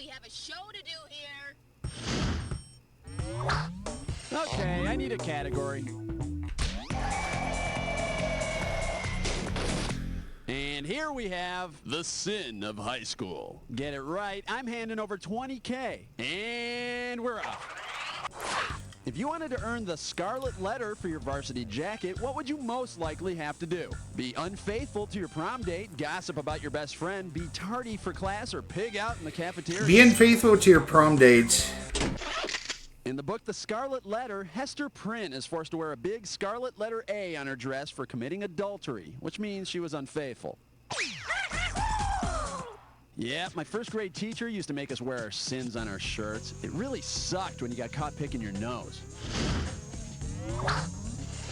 We have a show to do here. Okay, I need a category. And here we have The sin of high school. Get it right. I'm handing over $20K. And we're off. If you wanted to earn the scarlet letter for your varsity jacket, what would you most likely have to do? Be unfaithful to your prom date, gossip about your best friend, be tardy for class, or pig out in the cafeteria? Be unfaithful to your prom date. In the book The Scarlet Letter, Hester Prynne is forced to wear a big scarlet letter A on her dress for committing adultery, which means she was unfaithful. Yeah, my first grade teacher used to make us wear our sins on our shirts. It really sucked when you got caught picking your nose.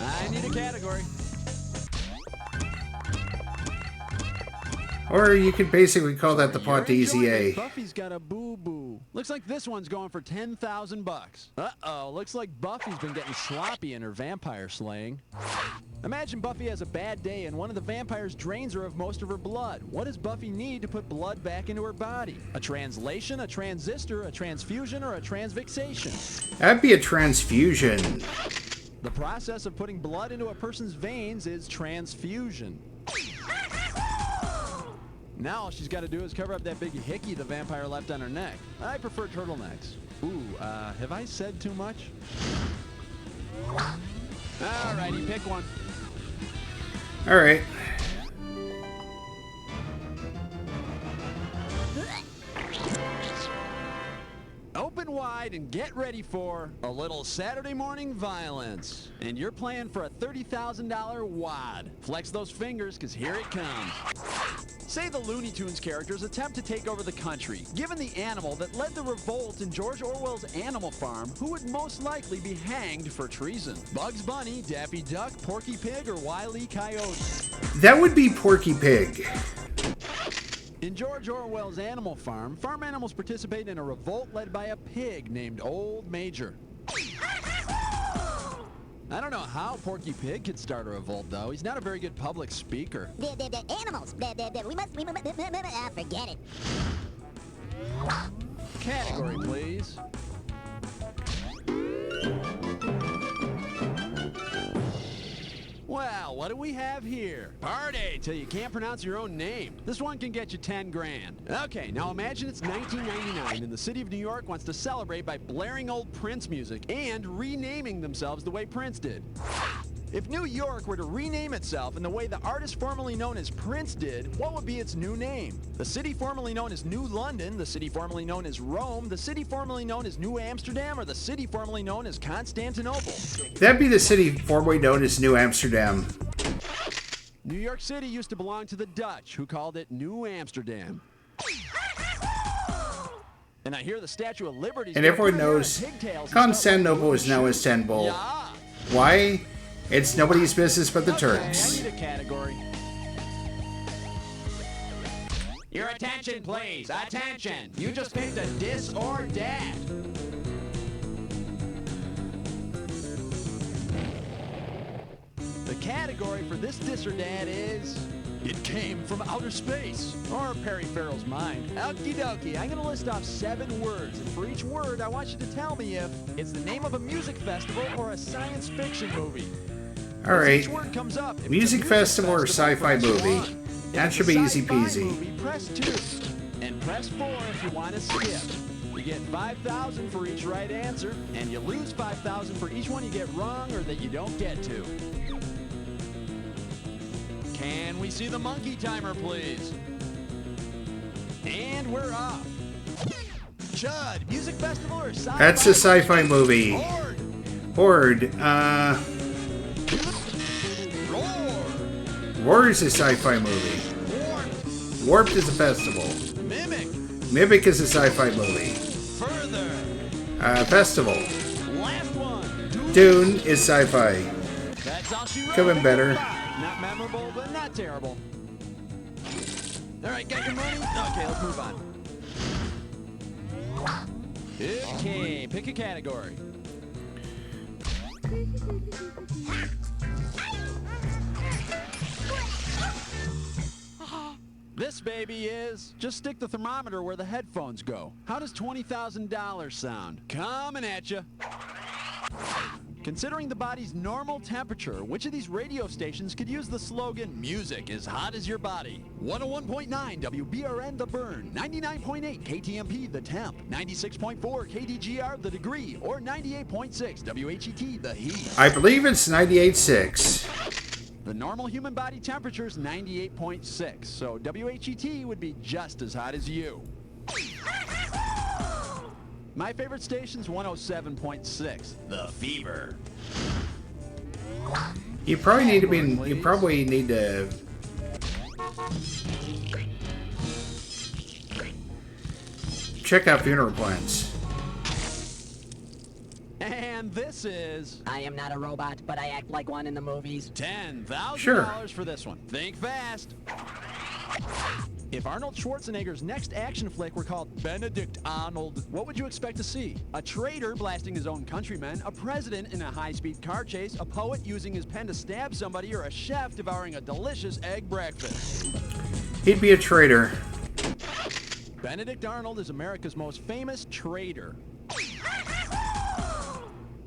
I need a category. Or you could basically call that the pot easy A. Buffy's got a boo-boo. Looks like this one's going for $10,000. Uh-oh, looks like Buffy's been getting sloppy in her vampire slaying. Imagine Buffy has a bad day and one of the vampires drains her of most of her blood. What does Buffy need to put blood back into her body? A translation, a transistor, a transfusion, or a transfixation? That'd be a transfusion. The process of putting blood into a person's veins is transfusion. Now all she's got to do is cover up that big hickey the vampire left on her neck. I prefer turtlenecks. Ooh, have I said too much? Alrighty, pick one. Alright. Open wide and get ready for a little Saturday morning violence. And you're playing for a $30,000 wad. Flex those fingers, because here it comes. Say the Looney Tunes characters attempt to take over the country. Given the animal that led the revolt in George Orwell's Animal Farm, who would most likely be hanged for treason? Bugs Bunny, Daffy Duck, Porky Pig, or Wile E. Coyote? That would be Porky Pig. In George Orwell's Animal Farm, farm animals participate in a revolt led by a pig named Old Major. I don't know how Porky Pig could start a revolt, though. He's not a very good public speaker. The animals. We must forget it. Category, please. Well, what do we have here? Party till you can't pronounce your own name. This one can get you 10 grand. Okay, now imagine it's 1999 and the city of New York wants to celebrate by blaring old Prince music and renaming themselves the way Prince did. If New York were to rename itself in the way the artist formerly known as Prince did, what would be its new name? The city formerly known as New London, the city formerly known as Rome, the city formerly known as New Amsterdam, or the city formerly known as Constantinople? That'd be the city formerly known as New Amsterdam. New York City used to belong to the Dutch, who called it New Amsterdam. And I hear the Statue of Liberty... And everyone knows Constantinople is now Istanbul. Yeah. Why? It's nobody's business but the Turks. I need a category. Your attention, please. Attention. You just picked a dis or dat. The category for this dis or dat is... It came from outer space. Or Perry Farrell's mind. Okie dokie, I'm going to list off 7 words. And for each word, I want you to tell me if it's the name of a music festival or a science fiction movie. Alright. Each word comes up. If it's a Music festival or sci-fi movie. That should be easy peasy. Movie, press 2. And press 4 if you want to skip. You get 5,000 for each right answer. And you lose 5,000 for each one you get wrong or that you don't get to. Can we see the monkey timer, please? And we're off. Chud, music festival or sci-fi? That's a sci-fi movie. Horde. Roar is a sci-fi movie. Warped is a festival. Mimic is a sci-fi movie. Festival. Last one. Dune is sci-fi. That's all she wrote. Could have been better. Not memorable, but not terrible. All right, got your money? Okay, let's move on. Okay, pick a category. This baby is... Just stick the thermometer where the headphones go. How does $20,000 sound? Coming at you. Considering the body's normal temperature, which of these radio stations could use the slogan, music as hot as your body? 101.9 WBRN The Burn, 99.8 KTMP The Temp, 96.4 KDGR The Degree, or 98.6 WHET The Heat. I believe it's 98.6. The normal human body temperature is 98.6, so WHET would be just as hot as you. My favorite station's 107.6, The Fever. You probably need to be. You probably need to. Check out funeral plans. And this is I am not a robot, but I act like one in the movies. $10,000 for this one. Think fast. If Arnold Schwarzenegger's next action flick were called Benedict Arnold, what would you expect to see? A traitor blasting his own countrymen, a president in a high-speed car chase, a poet using his pen to stab somebody, or a chef devouring a delicious egg breakfast? He'd be a traitor. Benedict Arnold is America's most famous traitor.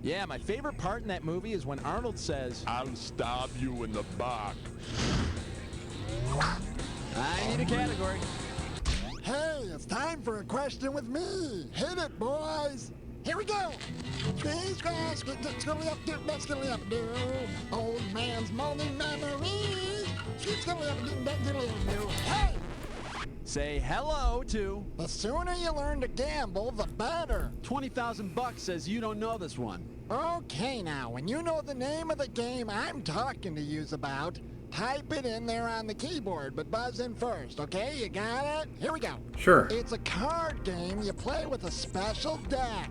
Yeah, my favorite part in that movie is when Arnold says, I'll stab you in the back. I need a category. Hey, it's time for a question with me. Hit it, boys. Here we go. Old man's moaning memories. Hey! Say hello to... The sooner you learn to gamble, the better. 20,000 bucks says you don't know this one. Okay, now, when you know the name of the game I'm talking to yous about, type it in there on the keyboard, but buzz in first, okay? You got it? Here we go. Sure. It's a card game you play with a special deck.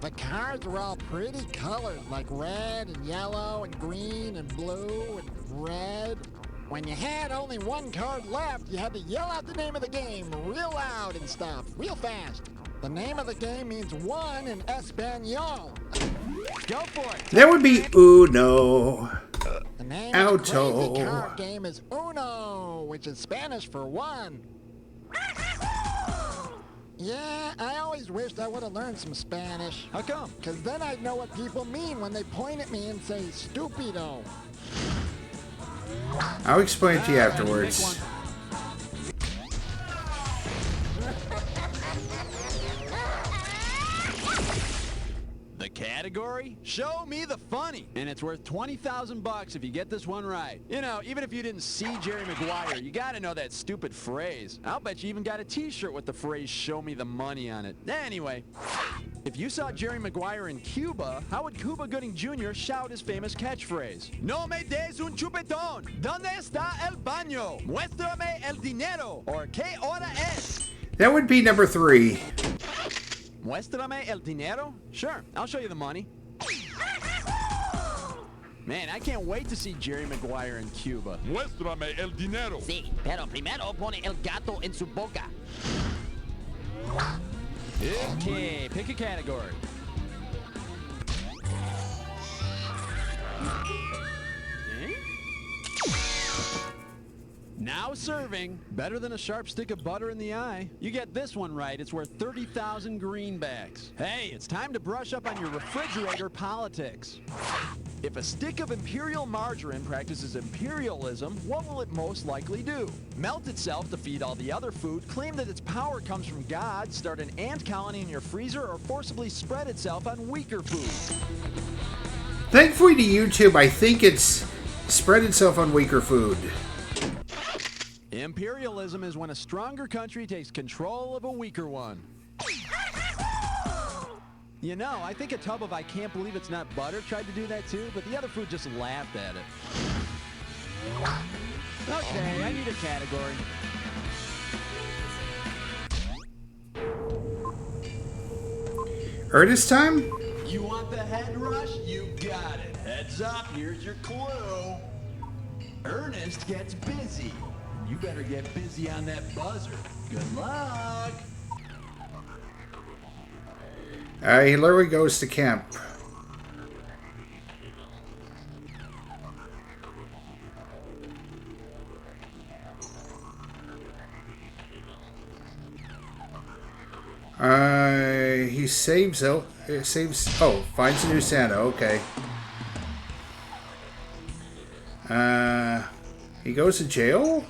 The cards are all pretty colored, like red and yellow and green and blue and red. When you had only one card left, you had to yell out the name of the game real loud and stuff, real fast. The name of the game means one in Espanol. Go for it. That would be Uno. The name Auto. of the crazy card game is Uno, which is Spanish for one. Yeah, I always wished I would have learned some Spanish. How come? Because then I'd know what people mean when they point at me and say, stupido. I'll explain it to you afterwards. The category? Show me the funny. And it's worth 20,000 bucks if you get this one right. You know, even if you didn't see Jerry Maguire, you gotta know that stupid phrase. I'll bet you even got a t-shirt with the phrase, show me the money on it. Anyway, if you saw Jerry Maguire in Cuba, how would Cuba Gooding Jr. shout his famous catchphrase? No me des un chupetón. ¿Dónde está el baño? Muéstrame el dinero. Or ¿qué hora es? That would be number 3. Muéstrame el dinero? Sure, I'll show you the money. Man, I can't wait to see Jerry Maguire in Cuba. Muéstrame el dinero. Sí, pero primero pone el gato en su boca. Okay, pick a category. Now serving, better than a sharp stick of butter in the eye. You get this one right, it's worth 30,000 greenbacks. Hey, it's time to brush up on your refrigerator politics. If a stick of imperial margarine practices imperialism, what will it most likely do? Melt itself to feed all the other food, claim that its power comes from God, start an ant colony in your freezer, or forcibly spread itself on weaker food? Thankfully to YouTube, I think it's spread itself on weaker food. Imperialism is when a stronger country takes control of a weaker one. You know, I think a tub of I can't believe it's not butter tried to do that too, but the other food just laughed at it. Okay, I need a category. Ernest time? You want the head rush? You got it. Heads up, here's your clue. Ernest gets busy. You better get busy on that buzzer. Good luck. He literally goes to camp. He saves out. Oh, finds a new Santa. Okay. He goes to jail?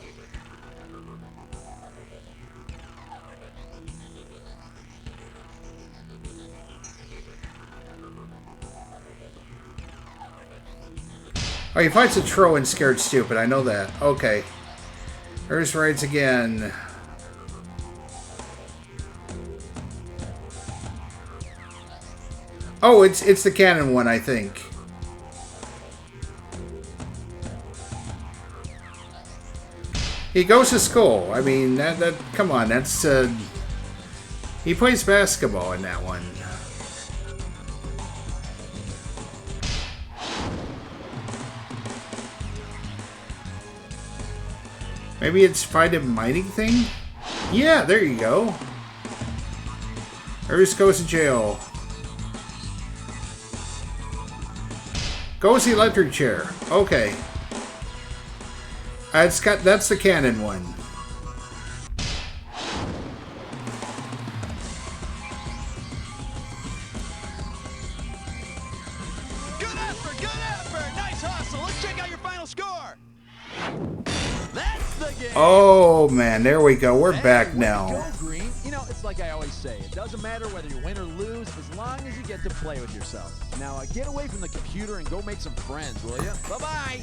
Oh, he fights a troll in Scared Stupid. I know that. Okay. Here's rides again. Oh, it's the canon one, I think. He goes to school. I mean, that come on, that's he plays basketball in that one. Maybe it's find a mining thing? Yeah, there you go. Here's goes to jail. Goes the electric chair. Okay. That's the canon one. Good effort, good effort. Nice hustle. Let's check out your final score. That's the game. Oh man, there we go. We're back Way now. to go, Green. You know, it's like I always say, it doesn't matter whether you win or lose as long as you get to play with yourself. Now, get away from the computer and go make some friends, will you? Bye-bye.